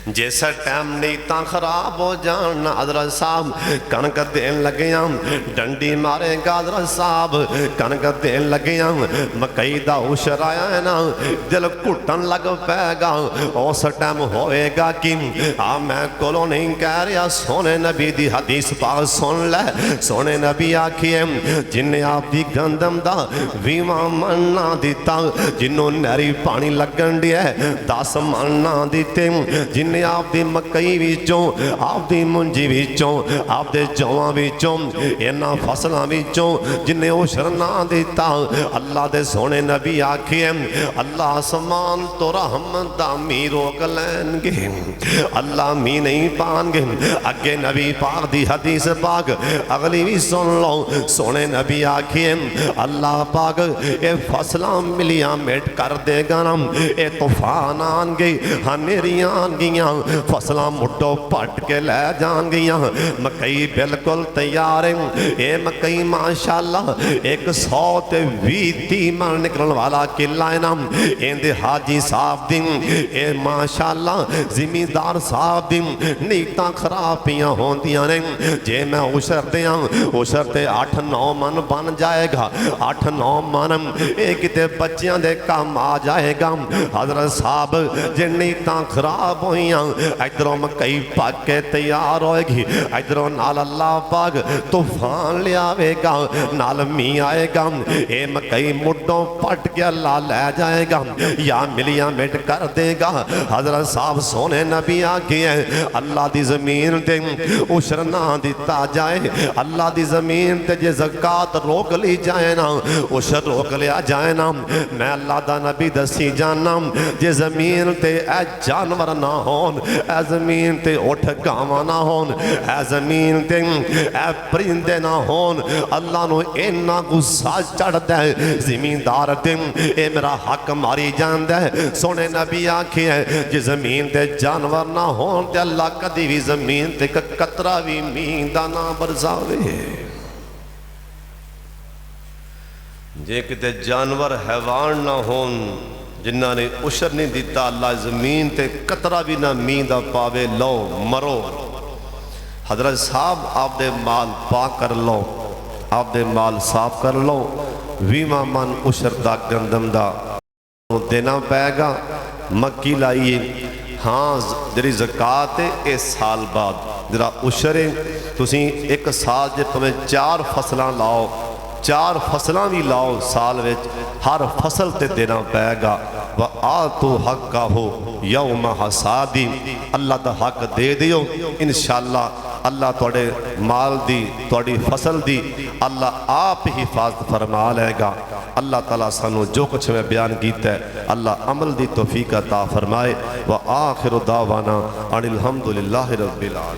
जिस टाइम नीतां खराब हो जान हज़रत साहब कणक देन लगे, डंडी मारेगा हज़रत साहब कणक देन लगे, मकई का उशर आया है ना, दिल घुटन लग पैगा। उस टाइम होएगा कि मैं कोलों नहीं कह रहा, सोने नबी दी हदीस पाक सुन ले। सोने नबी आखिए जिन्हें आपकी गंदम का 20वां मन ना दिता, जिन्हों नहरी पानी लगन दिया 10 मन ना दिते, जिन्हें आपदी मकई विचों आपदी मुंजी विचों आपदे जौवां विचों इन्हां फसलां विचों जिन्हें उशर ना दिता। अल्लाह दे सोने नबी आखिए अल्लाह आसमान तो रहमत दा मी रोक लैणगे, अल्लाह मी नहीं पाणगे। अगे नबी पाक दी हदीस पाक अगली भी सुन लो। सोने नबी आखिए अल्लाह पाक ये फसलां मिलियां मिट कर देगा ना, ये तूफान आनगे, हनेरियां आनगियां, फसलां मुड्डो पट के लै जाणगियां। मकई बिल्कुल तैयार है, ये मकई माशाअल्लाह 120-30 मन निकलने वाला किला है ना। इहदे हाजी साहब दी ये माशाअल्लाह जिमीदार साहब दी नीतां खराब पियां होंदियां ने। जे मैं उशर दियां उशर ते 8-9 मन बन जाएगा, 8-9 मन ये किते बच्चियां दे काम आ जाएगा। हज़रत साहब जे नीतां खराब होईयां, इधरों मकई पक के तैयार होएगी, इधरों नाल अल्लाह पाक तूफान लियावेगा, नाल मी आएगा, ये मकई मुड्डों पट के अल्लाह ले जाएगा या मिलियां मिट कर देगा। हज़रत साहब सोने नबी आके अल्लाह दी जमीन ते उशर ना दिता जाए, अल्लाह दी जमीन ते जे ज़कात रोक ली जाए ना, उशर रोक लिया जाए ना, मैं अल्लाह दा नबी दसी जाना जे जमीन ते ए जानवर ना हो होन, ऐ ज़मीन ते उठ गावां ना होन, ऐ ज़मीन ते ऐ परिंदे ना होन। अल्लाह नू इन्ना गुस्सा चढ़दा है ज़मींदार ते ए मेरा हक मारी जांदा है। सोने नबी आखे है जे ज़मीन ते जानवर ना होन ते अल्लाह कदी भी ज़मीन ते कतरा भी मींह दा ना बरसावे। जे किते जानवर हैवान ना होन जिन्हों ने उशर नहीं दिता, अल्लाह ज़मीन ते कतरा भी ना मींह दा पावे, लो मरो। हजरत साहब आपदे माल पा कर लो, आपदे माल साफ कर लो, 20 मन उशर दा गंदम दा देना पैगा। मक्की लाइए हाँ जी ज़कात है ये साल बाद जरा उशर है। तुसी एक साल जे भावें 4 फसलां लाओ, 4 फसलां भी लाओ साल विच, हर फसल ते देना पैगा। व आ तो हक का हो यौम हसादी, अल्लाह का हक दे दियो, इंशाअल्लाह अल्लाह तुहाडे माल दी तुहाडी फसल दी अल्लाह आप हिफाजत फरमा लेगा। अल्लाह ताला सानू जो कुछ मैं बयान किया है अल्लाह अमल दी तौफीक अता फरमाए। व आखिर दावाना अनिल हम्दुलिल्लाहि रब्बिल आलमीन।